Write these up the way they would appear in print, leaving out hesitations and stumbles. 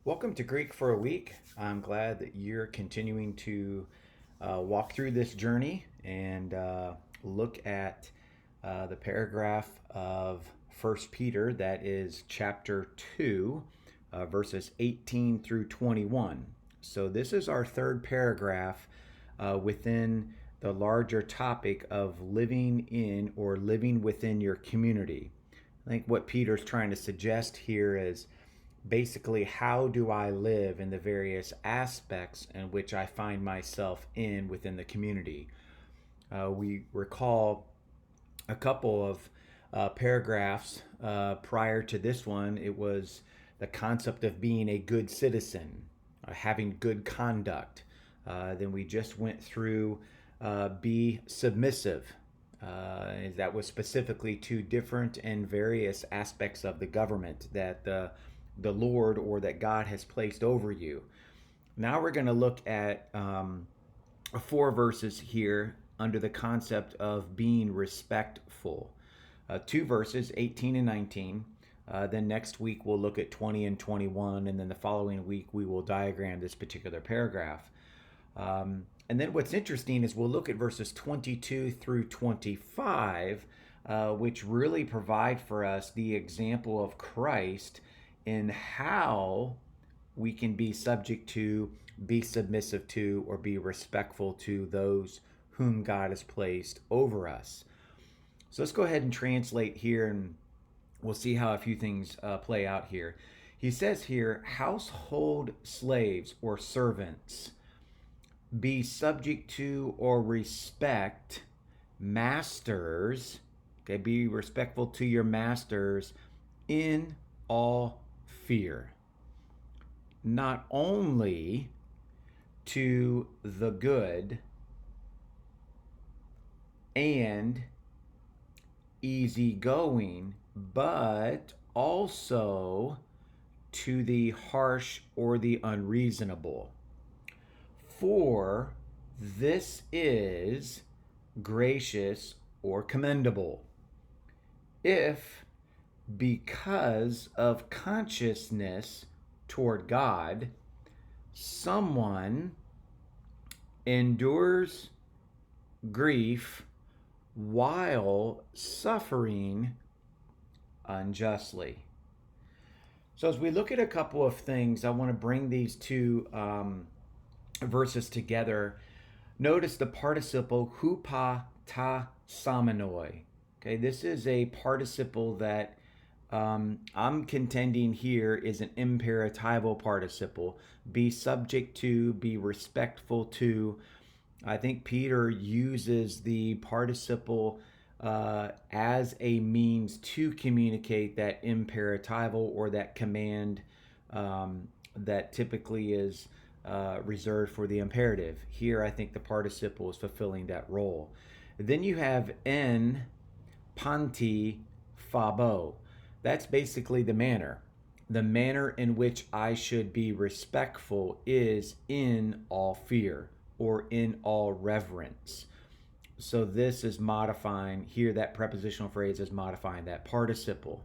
Welcome to Greek for a Week. I'm glad that you're continuing to walk through this journey and look at the paragraph of First Peter, that is chapter 2, verses 18 through 21. So, this is our third paragraph within the larger topic of living in or living within your community. I think what Peter's trying to suggest here is basically how do I live in the various aspects in which I find myself in within the community. We recall a couple of paragraphs prior to this one. It was the concept of being a good citizen, having good conduct. Then we just went through be submissive. That was specifically to different and various aspects of the government that the Lord or that God has placed over you. Now we're going to look at 4 verses here under the concept of being respectful. 2 verses, 18 and 19. Then next week we'll look at 20 and 21, and then the following week we will diagram this particular paragraph. And then what's interesting is we'll look at verses 22 through 25, which really provide for us the example of Christ in how we can be subject to, be submissive to, or be respectful to those whom God has placed over us. So let's go ahead and translate here, and we'll see how a few things play out here. He says here, household slaves or servants, be subject to or respect masters. Okay, be respectful to your masters in all fear, not only to the good and easygoing, but also to the harsh or the unreasonable. For this is gracious or commendable, if because of consciousness toward God, someone endures grief while suffering unjustly. So, as we look at a couple of things, I want to bring these two verses together. Notice the participle hupatasamenoi. Okay, this is a participle that I'm contending here is an imperatival participle. Be subject to, be respectful to. I think Peter uses the participle as a means to communicate that imperatival or that command that typically is reserved for the imperative. Here, I think the participle is fulfilling that role. Then you have en panti phabo. That's basically the manner. The manner in which I should be respectful is in all fear or in all reverence. So this is modifying, here that prepositional phrase is modifying that participle.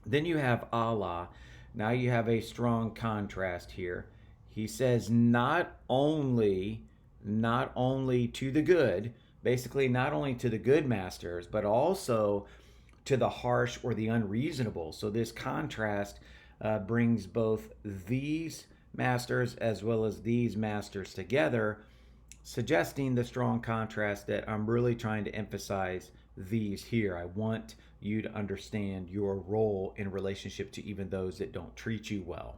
Then you have Allah. Now you have a strong contrast here. He says not only to the good, basically not only to the good masters, but also to the harsh or the unreasonable. So this contrast brings both these masters as well as these masters together, suggesting the strong contrast that I'm really trying to emphasize these here. I want you to understand your role in relationship to even those that don't treat you well.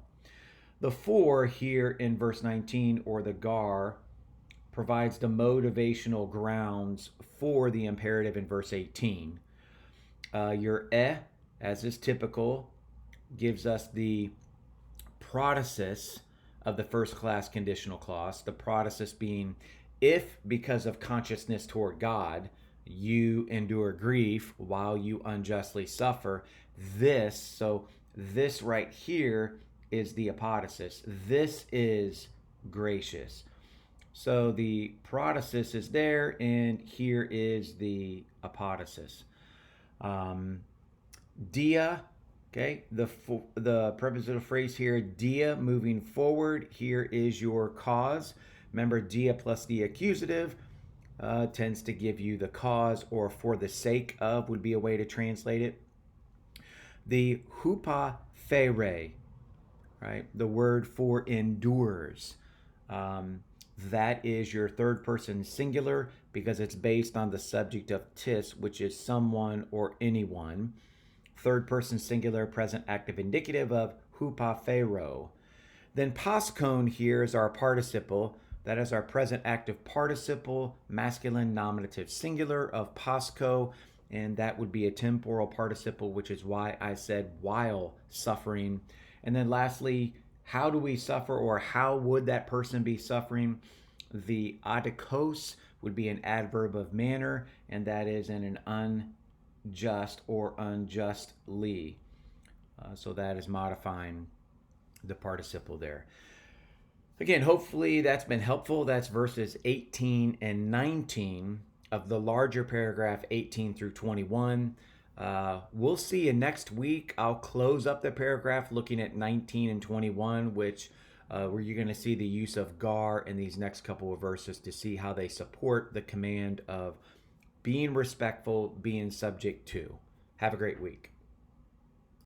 The 4 here in verse 19, or the gar, provides the motivational grounds for the imperative in verse 18. Your as is typical, gives us the protasis of the first class conditional clause. The protasis being, if because of consciousness toward God, you endure grief while you unjustly suffer, this right here is the apodosis. This is gracious. So the protasis is there, and here is the apodosis. Dia Okay, the prepositional phrase here, dia, moving forward. Here is your cause. Remember, dia plus the accusative tends to give you the cause, or for the sake of would be a way to translate it. The hupa fere, right? The word for endures. Um, that is your third person singular because it's based on the subject of tis, which is someone or anyone. Third person singular, present active indicative of hupaphero. Then pascone here is our participle. That is our present active participle, masculine nominative singular of pasco, and that would be a temporal participle, which is why I said while suffering. And then lastly, how do we suffer, or how would that person be suffering? The adikos would be an adverb of manner, and that is in an unjust or unjustly. So that is modifying the participle there. Again, hopefully that's been helpful. That's verses 18 and 19 of the larger paragraph 18 through 21. We'll see you next week. I'll close up the paragraph looking at 19 and 21, which where you're going to see the use of gar in these next couple of verses to see how they support the command of being respectful, being subject to. Have a great week.